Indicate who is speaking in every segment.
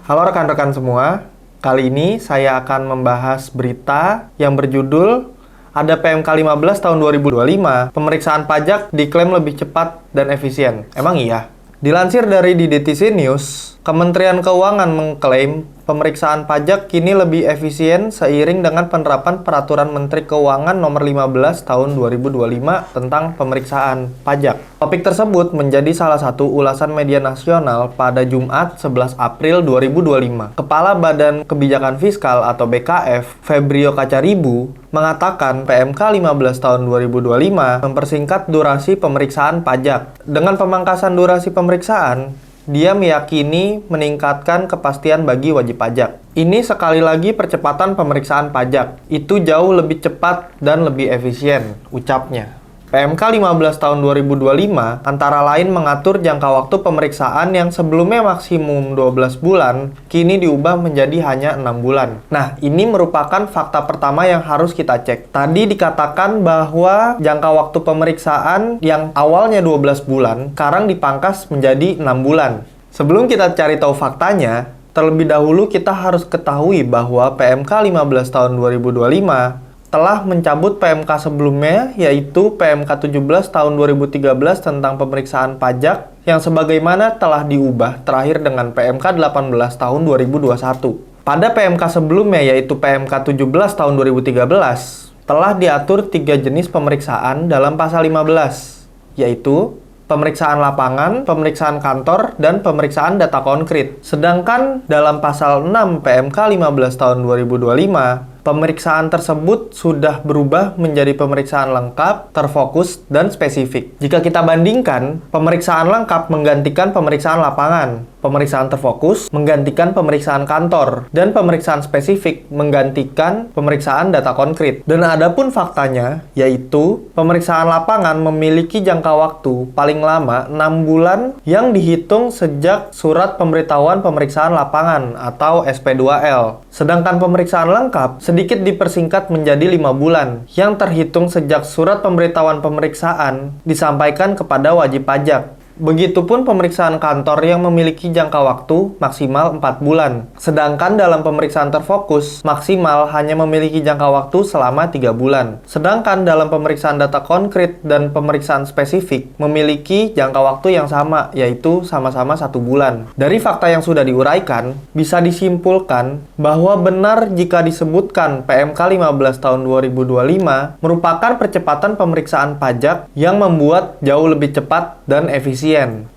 Speaker 1: Halo rekan-rekan semua, kali ini saya akan membahas berita yang berjudul ada PMK 15 tahun 2025, pemeriksaan pajak diklaim lebih cepat dan efisien. Emang iya? Dilansir dari DDTC News, Kementerian Keuangan mengklaim pemeriksaan pajak kini lebih efisien seiring dengan penerapan Peraturan Menteri Keuangan Nomor 15 Tahun 2025 tentang pemeriksaan pajak. Topik tersebut menjadi salah satu ulasan media nasional pada Jumat 11 April 2025. Kepala Badan Kebijakan Fiskal atau BKF, Febrio Kacaribu, mengatakan PMK 15 tahun 2025 mempersingkat durasi pemeriksaan pajak. Dengan pemangkasan durasi pemeriksaan, dia meyakini meningkatkan kepastian bagi wajib pajak. Ini sekali lagi percepatan pemeriksaan pajak. Itu jauh lebih cepat dan lebih efisien, ucapnya. PMK 15 tahun 2025 antara lain mengatur jangka waktu pemeriksaan yang sebelumnya maksimum 12 bulan, kini diubah menjadi hanya 6 bulan. Nah, ini merupakan fakta pertama yang harus kita cek. Tadi dikatakan bahwa jangka waktu pemeriksaan yang awalnya 12 bulan, sekarang dipangkas menjadi 6 bulan. Sebelum kita cari tahu faktanya, terlebih dahulu kita harus ketahui bahwa PMK 15 tahun 2025 telah mencabut PMK sebelumnya, yaitu PMK 17 tahun 2013 tentang pemeriksaan pajak yang sebagaimana telah diubah terakhir dengan PMK 18 tahun 2021. Pada PMK sebelumnya, yaitu PMK 17 tahun 2013, telah diatur 3 jenis pemeriksaan dalam pasal 15, yaitu pemeriksaan lapangan, pemeriksaan kantor, dan pemeriksaan data konkret. Sedangkan dalam pasal 6 PMK 15 tahun 2025, pemeriksaan tersebut sudah berubah menjadi pemeriksaan lengkap, terfokus, dan spesifik. Jika kita bandingkan, pemeriksaan lengkap menggantikan pemeriksaan lapangan, pemeriksaan terfokus menggantikan pemeriksaan kantor, dan pemeriksaan spesifik menggantikan pemeriksaan data konkret. Dan adapun faktanya, yaitu pemeriksaan lapangan memiliki jangka waktu paling lama 6 bulan yang dihitung sejak surat pemberitahuan pemeriksaan lapangan atau SP2L. Sedangkan pemeriksaan lengkap sedikit dipersingkat menjadi 5 bulan, yang terhitung sejak surat pemberitahuan pemeriksaan disampaikan kepada wajib pajak. Begitupun pemeriksaan kantor yang memiliki jangka waktu maksimal 4 bulan. Sedangkan dalam pemeriksaan terfokus, maksimal hanya memiliki jangka waktu selama 3 bulan. Sedangkan dalam pemeriksaan data konkret dan pemeriksaan spesifik memiliki jangka waktu yang sama, yaitu sama-sama 1 bulan. Dari fakta yang sudah diuraikan, bisa disimpulkan bahwa benar jika disebutkan PMK 15 tahun 2025 merupakan percepatan pemeriksaan pajak yang membuat jauh lebih cepat dan efisien.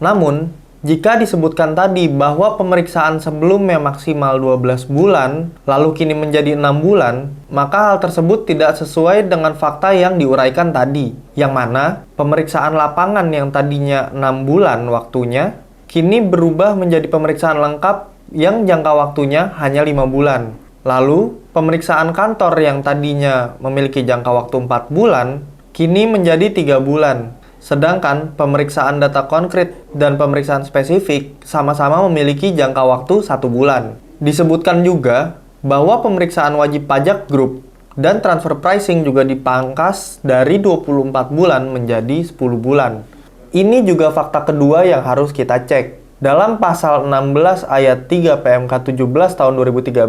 Speaker 1: Namun, jika disebutkan tadi bahwa pemeriksaan sebelumnya maksimal 12 bulan, lalu kini menjadi 6 bulan, maka hal tersebut tidak sesuai dengan fakta yang diuraikan tadi, yang mana pemeriksaan lapangan yang tadinya 6 bulan waktunya, kini berubah menjadi pemeriksaan lengkap yang jangka waktunya hanya 5 bulan. Lalu, pemeriksaan kantor yang tadinya memiliki jangka waktu 4 bulan, kini menjadi 3 bulan. Sedangkan pemeriksaan data konkret dan pemeriksaan spesifik sama-sama memiliki jangka waktu 1 bulan. Disebutkan juga bahwa pemeriksaan wajib pajak grup dan transfer pricing juga dipangkas dari 24 bulan menjadi 10 bulan. Ini juga fakta kedua yang harus kita cek. Dalam pasal 16 ayat 3 PMK 17 tahun 2013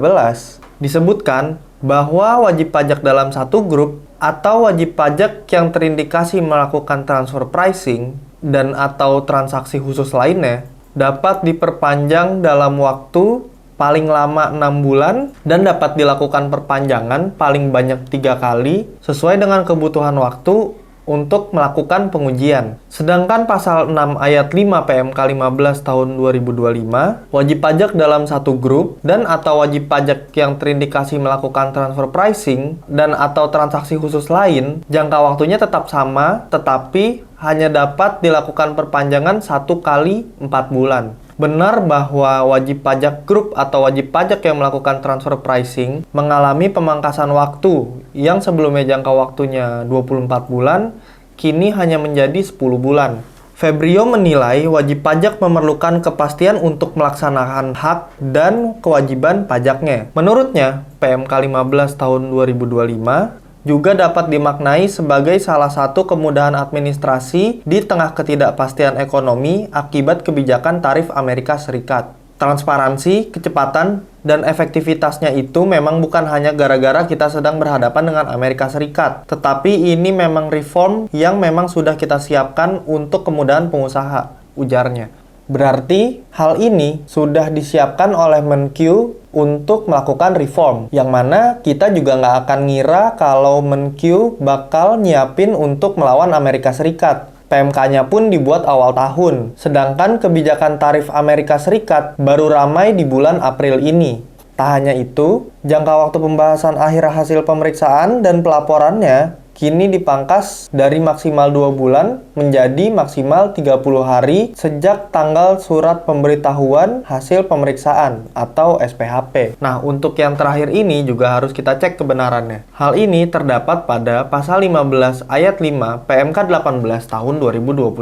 Speaker 1: disebutkan bahwa wajib pajak dalam satu grup atau wajib pajak yang terindikasi melakukan transfer pricing dan atau transaksi khusus lainnya dapat diperpanjang dalam waktu paling lama 6 bulan dan dapat dilakukan perpanjangan paling banyak 3 kali sesuai dengan kebutuhan waktu untuk melakukan pengujian. Sedangkan pasal 6 ayat 5 PMK 15 tahun 2025, wajib pajak dalam satu grup dan atau wajib pajak yang terindikasi melakukan transfer pricing dan atau transaksi khusus lain, jangka waktunya tetap sama, tetapi hanya dapat dilakukan perpanjangan 1 kali 4 bulan. Benar bahwa wajib pajak grup atau wajib pajak yang melakukan transfer pricing mengalami pemangkasan waktu yang sebelumnya jangka waktunya 24 bulan, kini hanya menjadi 10 bulan. Febrio menilai wajib pajak memerlukan kepastian untuk melaksanakan hak dan kewajiban pajaknya. Menurutnya, PMK 15 tahun 2025 juga dapat dimaknai sebagai salah satu kemudahan administrasi di tengah ketidakpastian ekonomi akibat kebijakan tarif Amerika Serikat. Transparansi, kecepatan, dan efektivitasnya itu memang bukan hanya gara-gara kita sedang berhadapan dengan Amerika Serikat, tetapi ini memang reform yang memang sudah kita siapkan untuk kemudahan pengusaha, ujarnya. Berarti hal ini sudah disiapkan oleh Menkyu untuk melakukan reform, yang mana kita juga nggak akan ngira kalau Menkyu bakal nyiapin untuk melawan Amerika Serikat. PMK-nya pun dibuat awal tahun, sedangkan kebijakan tarif Amerika Serikat baru ramai di bulan April ini. Tak hanya itu, jangka waktu pembahasan akhir hasil pemeriksaan dan pelaporannya kini dipangkas dari maksimal 2 bulan menjadi maksimal 30 hari sejak tanggal surat pemberitahuan hasil pemeriksaan atau SPHP. Nah, untuk yang terakhir ini juga harus kita cek kebenarannya. Hal ini terdapat pada pasal 15 ayat 5 PMK 18 tahun 2021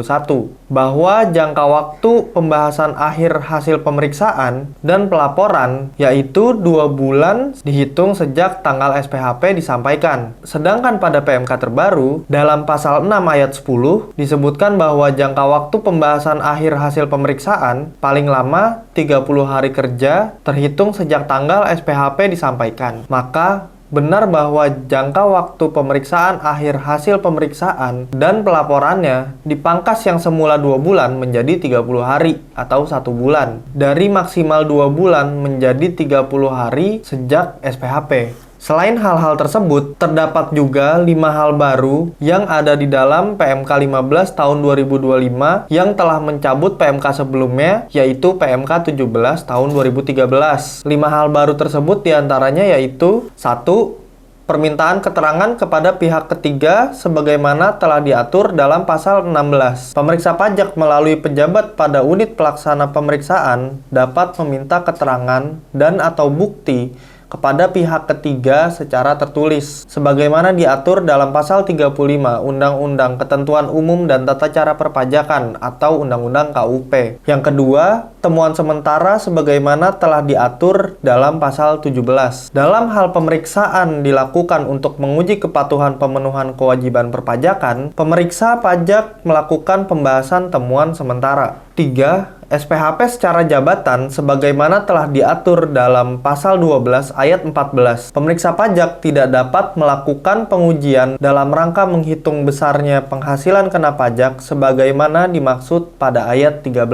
Speaker 1: bahwa jangka waktu pembahasan akhir hasil pemeriksaan dan pelaporan yaitu 2 bulan dihitung sejak tanggal SPHP disampaikan. Sedangkan pada PMK terbaru, dalam pasal 6 ayat 10 disebutkan bahwa jangka waktu pembahasan akhir hasil pemeriksaan paling lama 30 hari kerja terhitung sejak tanggal SPHP disampaikan. Maka benar bahwa jangka waktu pemeriksaan akhir hasil pemeriksaan dan pelaporannya dipangkas yang semula 2 bulan menjadi 30 hari atau 1 bulan. Dari maksimal 2 bulan menjadi 30 hari sejak SPHP. Selain hal-hal tersebut, terdapat juga 5 hal baru yang ada di dalam PMK 15 tahun 2025 yang telah mencabut PMK sebelumnya, yaitu PMK 17 tahun 2013. 5 hal baru tersebut diantaranya yaitu 1. Permintaan keterangan kepada pihak ketiga sebagaimana telah diatur dalam pasal 16. Pemeriksa pajak melalui pejabat pada unit pelaksana pemeriksaan dapat meminta keterangan dan atau bukti kepada pihak ketiga secara tertulis, sebagaimana diatur dalam pasal 35 Undang-Undang Ketentuan Umum dan Tata Cara Perpajakan atau Undang-Undang KUP. Yang kedua, temuan sementara sebagaimana telah diatur dalam pasal 17. Dalam hal pemeriksaan dilakukan untuk menguji kepatuhan pemenuhan kewajiban perpajakan, pemeriksa pajak melakukan pembahasan temuan sementara. 3. SPHP secara jabatan sebagaimana telah diatur dalam pasal 12 ayat 14. Pemeriksa pajak tidak dapat melakukan pengujian dalam rangka menghitung besarnya penghasilan kena pajak sebagaimana dimaksud pada ayat 13.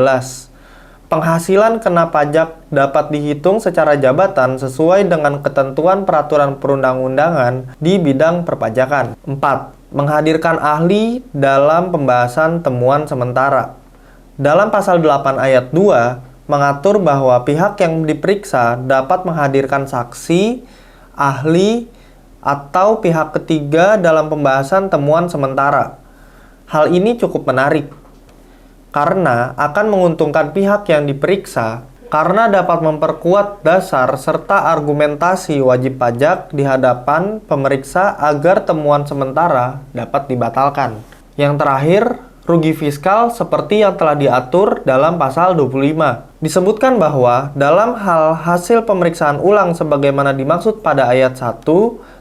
Speaker 1: Penghasilan kena pajak dapat dihitung secara jabatan sesuai dengan ketentuan peraturan perundang-undangan di bidang perpajakan. 4. Menghadirkan ahli dalam pembahasan temuan sementara. Dalam pasal 8 ayat 2 mengatur bahwa pihak yang diperiksa dapat menghadirkan saksi, ahli, atau pihak ketiga dalam pembahasan temuan sementara. Hal ini cukup menarik karena akan menguntungkan pihak yang diperiksa karena dapat memperkuat dasar serta argumentasi wajib pajak di hadapan pemeriksa agar temuan sementara dapat dibatalkan. Yang terakhir, rugi fiskal seperti yang telah diatur dalam pasal 25. Disebutkan bahwa dalam hal hasil pemeriksaan ulang sebagaimana dimaksud pada ayat 1,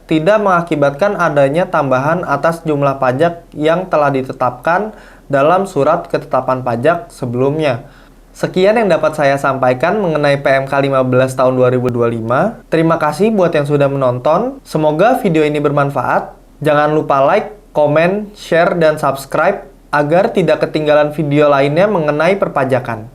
Speaker 1: tidak mengakibatkan adanya tambahan atas jumlah pajak yang telah ditetapkan dalam surat ketetapan pajak sebelumnya. Sekian yang dapat saya sampaikan mengenai PMK 15 tahun 2025. Terima kasih buat yang sudah menonton. Semoga video ini bermanfaat. Jangan lupa like, komen, share, dan subscribe agar tidak ketinggalan video lainnya mengenai perpajakan.